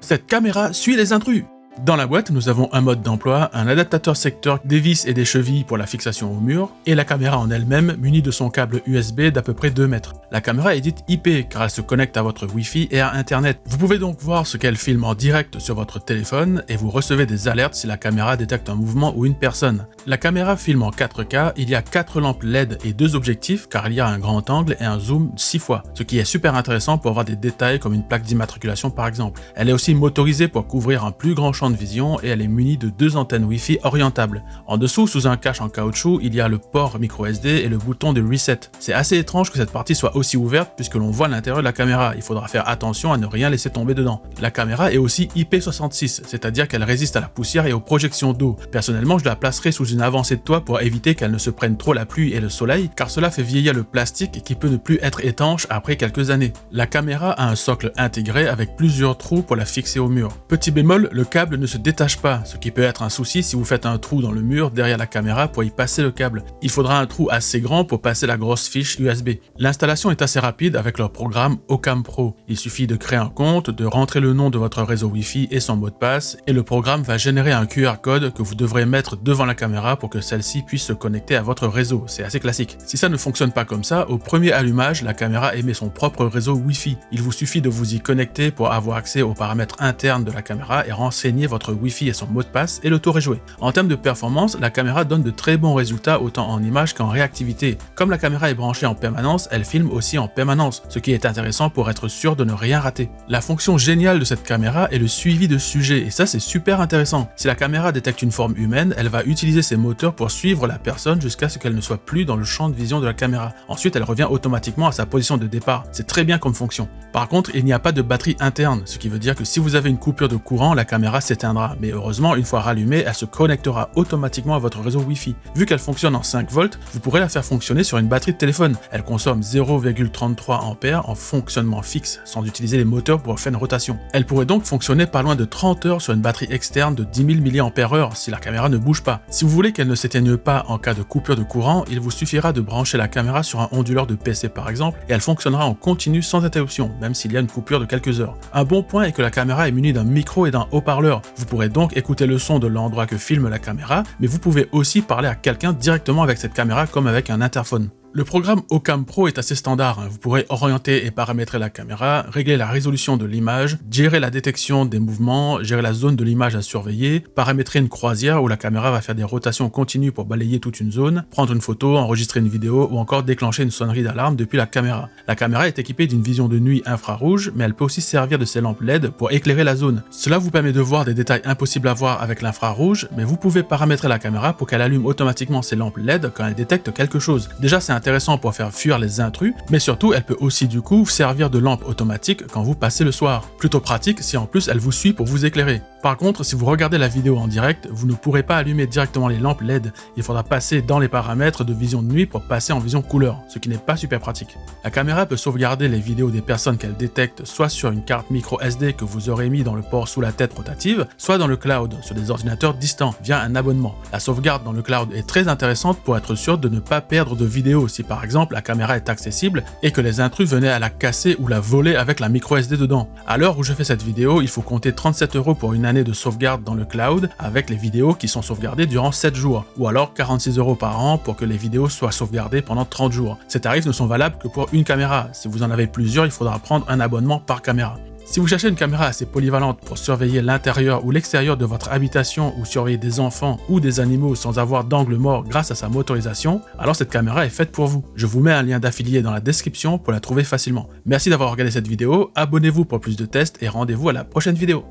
Cette caméra suit les intrus. Dans la boîte, nous avons un mode d'emploi, un adaptateur secteur, des vis et des chevilles pour la fixation au mur, et la caméra en elle-même munie de son câble USB d'à peu près 2 mètres. La caméra est dite IP car elle se connecte à votre Wi-Fi et à Internet. Vous pouvez donc voir ce qu'elle filme en direct sur votre téléphone et vous recevez des alertes si la caméra détecte un mouvement ou une personne. La caméra filme en 4K, il y a 4 lampes LED et 2 objectifs car il y a un grand angle et un zoom 6 fois, ce qui est super intéressant pour avoir des détails comme une plaque d'immatriculation par exemple. Elle est aussi motorisée pour couvrir un plus grand champ de vision et elle est munie de 2 antennes Wi-Fi orientables. En dessous, sous un cache en caoutchouc, il y a le port microSD et le bouton de reset. C'est assez étrange que cette partie soit aussi ouverte puisque l'on voit l'intérieur de la caméra. Il faudra faire attention à ne rien laisser tomber dedans. La caméra est aussi IP66, c'est-à-dire qu'elle résiste à la poussière et aux projections d'eau. Personnellement, je la placerai sous une avancée de toit pour éviter qu'elle ne se prenne trop la pluie et le soleil, car cela fait vieillir le plastique qui peut ne plus être étanche après quelques années. La caméra a un socle intégré avec plusieurs trous pour la fixer au mur. Petit bémol, le câble ne se détache pas, ce qui peut être un souci si vous faites un trou dans le mur derrière la caméra pour y passer le câble. Il faudra un trou assez grand pour passer la grosse fiche USB. L'installation est assez rapide avec leur programme Ocam Pro. Il suffit de créer un compte, de rentrer le nom de votre réseau Wi-Fi et son mot de passe, et le programme va générer un QR code que vous devrez mettre devant la caméra pour que celle-ci puisse se connecter à votre réseau. C'est assez classique. Si ça ne fonctionne pas comme ça, au premier allumage, la caméra émet son propre réseau Wi-Fi. Il vous suffit de vous y connecter pour avoir accès aux paramètres internes de la caméra et renseigner votre Wi-Fi et son mot de passe et le tour est joué. En termes de performance, la caméra donne de très bons résultats autant en image qu'en réactivité. Comme la caméra est branchée en permanence, elle filme aussi en permanence, ce qui est intéressant pour être sûr de ne rien rater. La fonction géniale de cette caméra est le suivi de sujets et ça c'est super intéressant. Si la caméra détecte une forme humaine, elle va utiliser ses moteurs pour suivre la personne jusqu'à ce qu'elle ne soit plus dans le champ de vision de la caméra. Ensuite, elle revient automatiquement à sa position de départ. C'est très bien comme fonction. Par contre, il n'y a pas de batterie interne, ce qui veut dire que si vous avez une coupure de courant, la caméra s'éteindra. Mais heureusement, une fois rallumée, elle se connectera automatiquement à votre réseau Wi-Fi. Vu qu'elle fonctionne en 5 volts, vous pourrez la faire fonctionner sur une batterie de téléphone. Elle consomme 0,33 A en fonctionnement fixe, sans utiliser les moteurs pour faire une rotation. Elle pourrait donc fonctionner pas loin de 30 heures sur une batterie externe de 10 000 mAh si la caméra ne bouge pas. Si vous voulez qu'elle ne s'éteigne pas en cas de coupure de courant, il vous suffira de brancher la caméra sur un onduleur de PC par exemple, et elle fonctionnera en continu sans interruption, même s'il y a une coupure de quelques heures. Un bon point est que la caméra est munie d'un micro et d'un haut-parleur. Vous pourrez donc écouter le son de l'endroit que filme la caméra, mais vous pouvez aussi parler à quelqu'un directement avec cette caméra comme avec un interphone. Le programme Ocam Pro est assez standard, vous pourrez orienter et paramétrer la caméra, régler la résolution de l'image, gérer la détection des mouvements, gérer la zone de l'image à surveiller, paramétrer une croisière où la caméra va faire des rotations continues pour balayer toute une zone, prendre une photo, enregistrer une vidéo ou encore déclencher une sonnerie d'alarme depuis la caméra. La caméra est équipée d'une vision de nuit infrarouge, mais elle peut aussi servir de ses lampes LED pour éclairer la zone. Cela vous permet de voir des détails impossibles à voir avec l'infrarouge, mais vous pouvez paramétrer la caméra pour qu'elle allume automatiquement ses lampes LED quand elle détecte quelque chose. Déjà, c'est intéressant pour faire fuir les intrus, mais surtout elle peut aussi du coup servir de lampe automatique quand vous passez le soir. Plutôt pratique si en plus elle vous suit pour vous éclairer. Par contre, si vous regardez la vidéo en direct, vous ne pourrez pas allumer directement les lampes LED, il faudra passer dans les paramètres de vision de nuit pour passer en vision couleur, ce qui n'est pas super pratique. La caméra peut sauvegarder les vidéos des personnes qu'elle détecte soit sur une carte micro SD que vous aurez mis dans le port sous la tête rotative, soit dans le cloud, sur des ordinateurs distants, via un abonnement. La sauvegarde dans le cloud est très intéressante pour être sûr de ne pas perdre de vidéos si par exemple la caméra est accessible et que les intrus venaient à la casser ou la voler avec la micro SD dedans. À l'heure où je fais cette vidéo, il faut compter 37 € pour une année de sauvegarde dans le cloud avec les vidéos qui sont sauvegardées durant 7 jours, ou alors 46 € par an pour que les vidéos soient sauvegardées pendant 30 jours. Ces tarifs ne sont valables que pour une caméra. Si vous en avez plusieurs, il faudra prendre un abonnement par caméra. Si vous cherchez une caméra assez polyvalente pour surveiller l'intérieur ou l'extérieur de votre habitation ou surveiller des enfants ou des animaux sans avoir d'angle mort grâce à sa motorisation, alors cette caméra est faite pour vous. Je vous mets un lien d'affilié dans la description pour la trouver facilement. Merci d'avoir regardé cette vidéo, abonnez-vous pour plus de tests et rendez-vous à la prochaine vidéo.